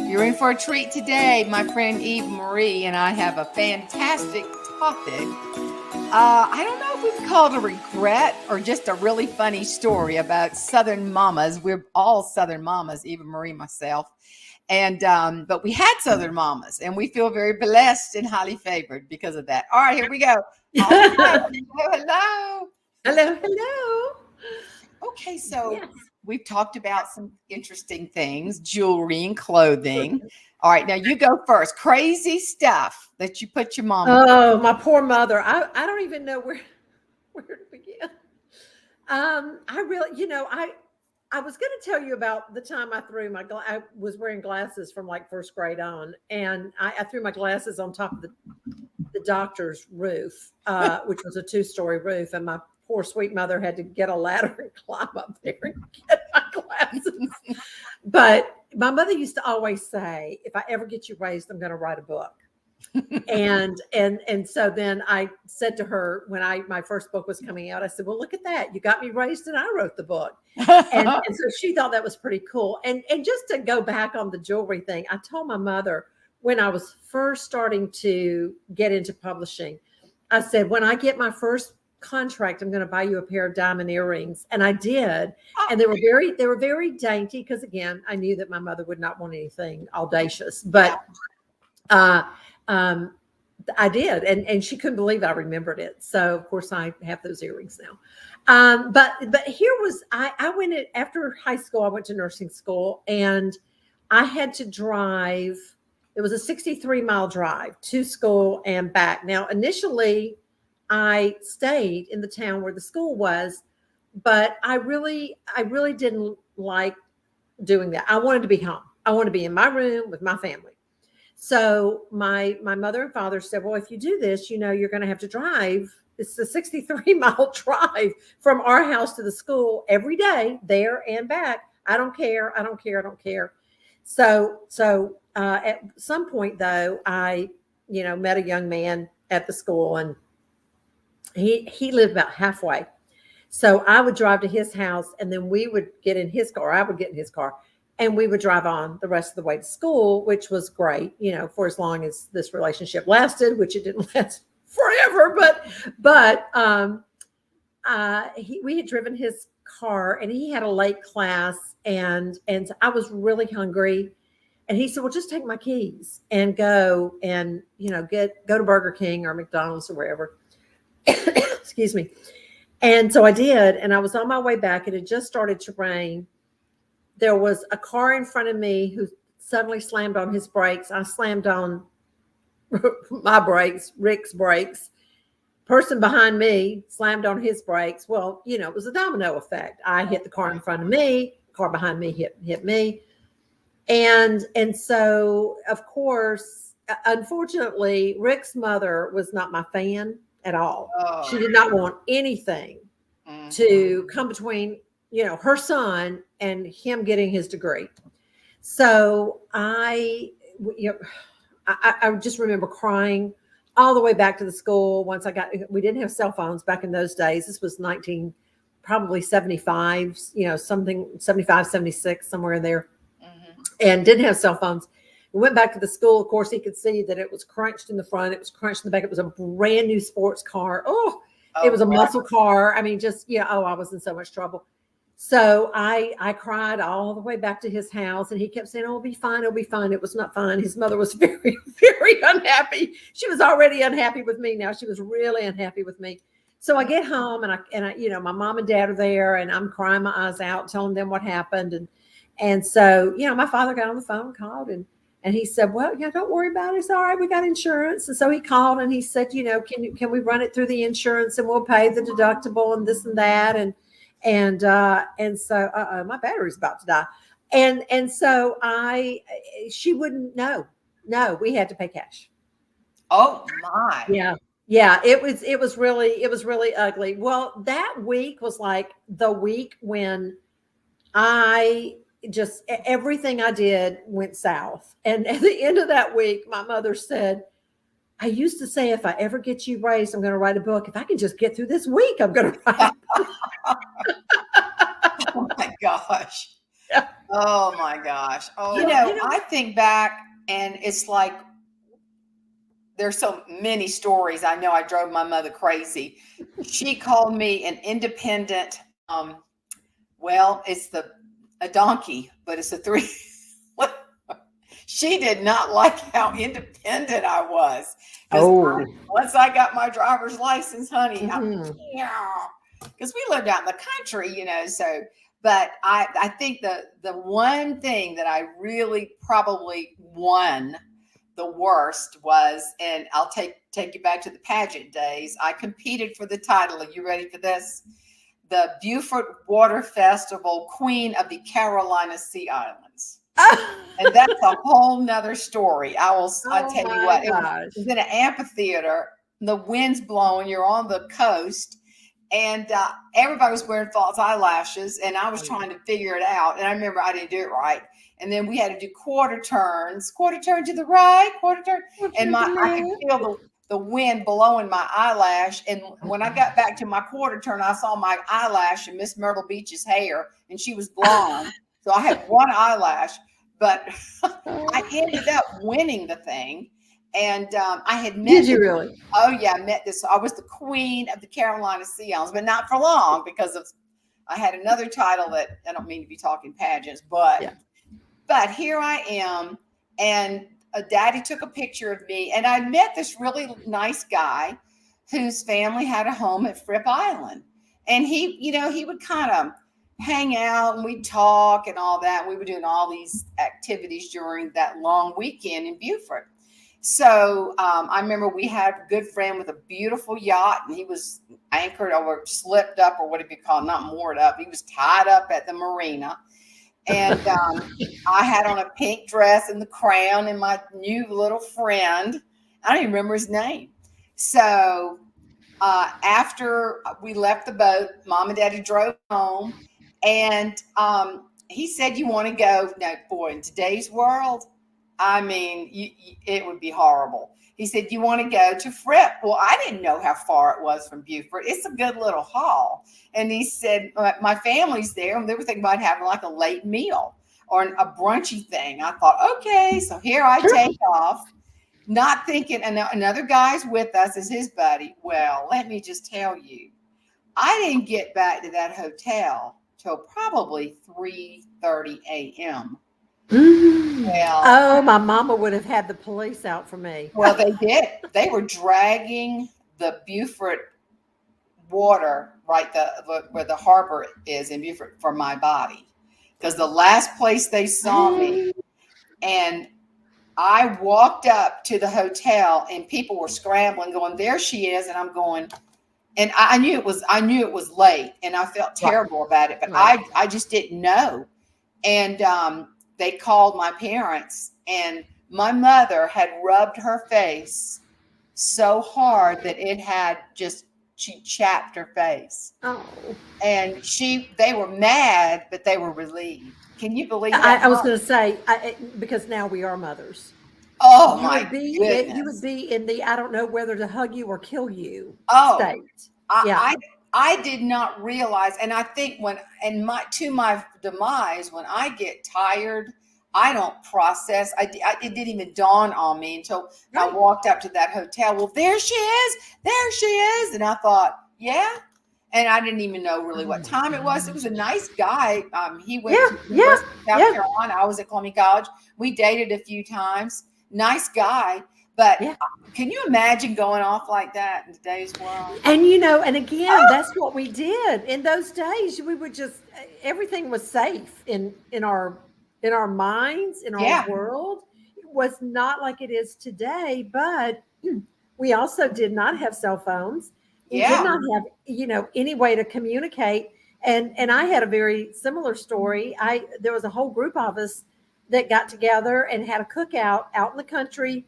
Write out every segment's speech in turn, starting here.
You're in for a treat today. My friend Eve Marie and I have a fantastic topic. I don't know if we'd call it a regret or just a really funny story about Southern mamas. We're all Southern mamas, Eve Marie, myself. And but we had Southern mamas, and we feel very blessed and highly favored because of that. All right, here we go. All right. Hello. Hello, hello. Okay, so Yes. we've talked about some interesting things, jewelry and clothing. All right, now you go first. Crazy stuff that you put your mama through. Oh, my poor mother. I don't even know where to begin. I really, I was going to tell you about the time I threw I was wearing glasses from like first grade on, and I threw my glasses on top of the doctor's roof, which was a 2-story roof, and my poor sweet mother had to get a ladder and climb up there and get my glasses. But my mother used to always say, if I ever get you raised, I'm going to write a book. And so then I said to her when my first book was coming out, I said, well, look at that. You got me raised and I wrote the book. And so she thought that was pretty cool. And just to go back on the jewelry thing, I told my mother when I was first starting to get into publishing, I said, when I get my first contract, I'm going to buy you a pair of diamond earrings. And I did. And they were very dainty because again, I knew that my mother would not want anything audacious, but I did, and she couldn't believe I remembered it. So of course I have those earrings now. But here was I went after high school. I went to nursing school, and I had to drive. It was a 63-mile drive to school and back. Now initially, I stayed in the town where the school was, but I really didn't like doing that. I wanted to be home. I wanted to be in my room with my family. So my mother and father said, well, if you do this, you're going to have to drive. It's a 63-mile drive from our house to the school every day, there and back. I don't care. So at some point though, I, met a young man at the school, and he lived about halfway. So I would drive to his house, and then we would get in his car. I would get in his car, and we would drive on the rest of the way to school, which was great, for as long as this relationship lasted, which it didn't last forever. But we had driven his car, and he had a late class, and I was really hungry. And he said, well, just take my keys and go and, go to Burger King or McDonald's or wherever. Excuse me. And so I did. And I was on my way back. It had just started to rain. There was a car in front of me who suddenly slammed on his brakes. I slammed on my brakes, Rick's brakes. Person behind me slammed on his brakes. Well, it was a domino effect. I hit the car in front of me. Car behind me hit me. And so, of course, unfortunately, Rick's mother was not my fan at all. Oh. She did not want anything to come between, her son and him getting his degree. So I just remember crying all the way back to the school. We didn't have cell phones back in those days. This was probably 75, something 75, 76, somewhere in there. And didn't have cell phones. We went back to the school. Of course, he could see that it was crunched in the front. It was crunched in the back. It was a brand new sports car. It was a muscle car. I mean, I was in so much trouble. So I cried all the way back to his house, and he kept saying, it'll be fine. It'll be fine. It was not fine. His mother was very, very unhappy. She was already unhappy with me. Now she was really unhappy with me. So I get home, and I my mom and dad are there, and I'm crying my eyes out, telling them what happened. And so, my father got on the phone, called, and he said, well, don't worry about it. It's all right. We got insurance. And so he called, and he said, can we run it through the insurance, and we'll pay the deductible and this and that. And so, my battery's about to die. And so she wouldn't know. No, we had to pay cash. Oh my. Yeah. Yeah. It was really ugly. Well, that week was like the week when everything I did went south. And at the end of that week, my mother said, I used to say, if I ever get you raised, I'm going to write a book. If I can just get through this week, I'm going to write a book. Oh my God. gosh. Yeah. Oh my gosh. Oh, I think back and it's like there's so many stories. I know I drove my mother crazy. She called me an independent, well, it's a donkey, but it's a three. She did not like how independent I was. Because once I got my driver's license, honey, because we lived out in the country, so, but I think the one thing that I really probably won the worst was, and I'll take you back to the pageant days. I competed for the title. Are you ready for this? The Beaufort Water Festival Queen of the Carolina Sea Islands. And that's a whole nother story. I'll tell you what, it was in an amphitheater, the wind's blowing, you're on the coast, and everybody was wearing false eyelashes, and I was trying to figure it out. And I remember I didn't do it right. And then we had to do quarter turn to the right, quarter turn. And I could feel the wind blowing my eyelash. And when I got back to my quarter turn, I saw my eyelash in Miss Myrtle Beach's hair, and she was blonde. So I had one eyelash, but I ended up winning the thing. And I had met. Did you really? Oh yeah, I met this. I was the queen of the Carolina Sea Islands, but not for long because I had another title that I don't mean to be talking pageants, but here I am, and Daddy took a picture of me, and I met this really nice guy whose family had a home at Fripp Island, and he would kind of hang out and we'd talk and all that. We were doing all these activities during that long weekend in Beaufort. So I remember we had a good friend with a beautiful yacht, and he was anchored or slipped up, or what do you call it? Not moored up. He was tied up at the marina. And I had on a pink dress and the crown, and my new little friend, I don't even remember his name. So after we left the boat, Mom and Daddy drove home, and he said, "You want to go?" Now, boy, in today's world, I mean, it would be horrible. He said, "You want to go to Fripp?" Well, I didn't know how far it was from Beaufort. It's a good little haul. And he said, "My family's there," and they were thinking about having like a late meal or a brunchy thing. I thought, okay, so here I take off, not thinking another guy's with us as his buddy. Well, let me just tell you, I didn't get back to that hotel till probably 3:30 a.m. Well, my mama would have had the police out for me. Well, they did. They were dragging the Beaufort water right where the harbor is in Beaufort for my body, because the last place they saw me, and I walked up to the hotel, and people were scrambling, going, "There she is," and I'm going, and I knew it was late, and I felt terrible about it, but I just didn't know, and they called my parents, and my mother had rubbed her face so hard that she chapped her face. Oh. And they were mad, but they were relieved. Can you believe that? I was going to say, because now we are mothers. Oh, my goodness. You would be in the, I don't know whether to hug you or kill you state. I did not realize, and I think to my demise, when I get tired, I don't process. It didn't even dawn on me until I walked up to that hotel. Well, there she is, and I thought, yeah, and I didn't even know really what time it was. It was a nice guy. He went to University of South Carolina. I was at Columbia College. We dated a few times. Nice guy. But can you imagine going off like that in today's world? And and again, that's what we did in those days. We would just, everything was safe in our minds, in our world. It was not like it is today, but we also did not have cell phones. We did not have, any way to communicate. And I had a very similar story. There was a whole group of us that got together and had a cookout out in the country.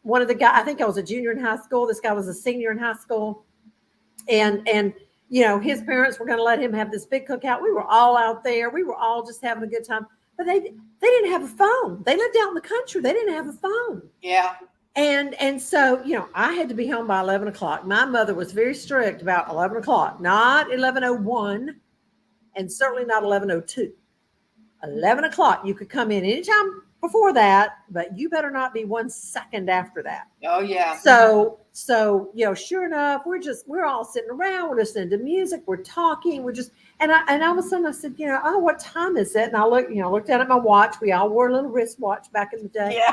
One of the guys, I think I was a junior in high school. This guy was a senior in high school. And his parents were going to let him have this big cookout. We were all out there. We were all just having a good time. But they didn't have a phone. They lived out in the country. They didn't have a phone. Yeah. And so, I had to be home by 11 o'clock. My mother was very strict about 11 o'clock, not 11:01, and certainly not 11:02. 11 o'clock. You could come in anytime before that, but you better not be 1 second after that. Oh yeah. So sure enough, we're all sitting around, we're listening to music, we're talking, and all of a sudden I said, oh, what time is it? And I looked out at my watch. We all wore a little wristwatch back in the day. Yeah.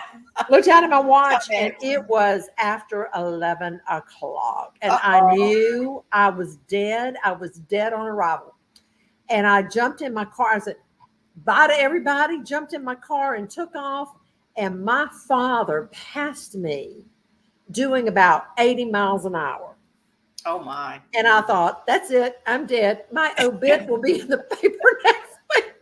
Looked out at my watch, and it was after 11 o'clock. And I knew I was dead. I was dead on arrival. And I jumped in my car. I said, bye to everybody, jumped in my car and took off. And my father passed me doing about 80 miles an hour. Oh my. And I thought, that's it. I'm dead. My obit will be in the paper next week,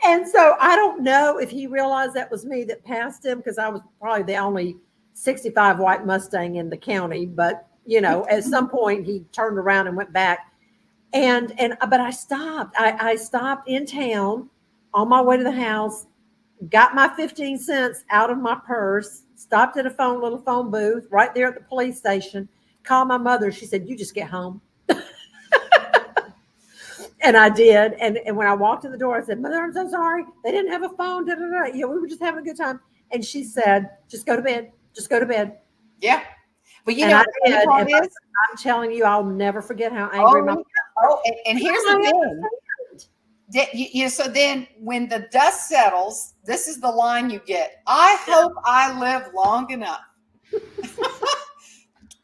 And so I don't know if he realized that was me that passed him, because I was probably the only 65 white Mustang in the county. But, at some point he turned around and went back. But I stopped. I stopped in town on my way to the house, got my 15 cents out of my purse, stopped at a little phone booth right there at the police station, called my mother. She said, you just get home. And I did. And when I walked in the door, I said, Mother, I'm so sorry. They didn't have a phone. We were just having a good time. And she said, just go to bed. Just go to bed. Yeah. But I did. I'm telling you, I'll never forget how angry my and here's the thing. So then when the dust settles, this is the line you get. I hope I live long enough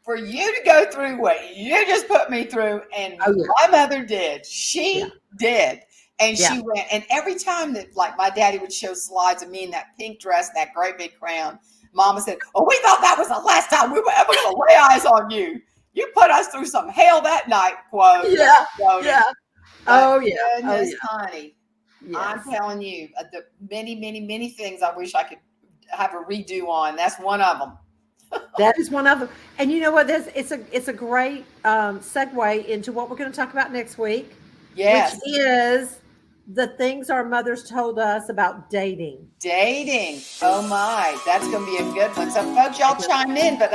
for you to go through what you just put me through. And my mother did. She did. And she went. And every time that, like, my daddy would show slides of me in that pink dress, that great big crown, Mama said, oh, we thought that was the last time we were ever going to lay eyes on you. You put us through some hell that night, quote. Yeah. Goodness, honey. Yes. I'm telling you, the many, many, many things I wish I could have a redo on. That's one of them. That is one of them. And you know what? It's a great segue into what we're going to talk about next week. Yes. Which is the things our mothers told us about dating. Oh my, that's going to be a good one. So folks, y'all chime in, but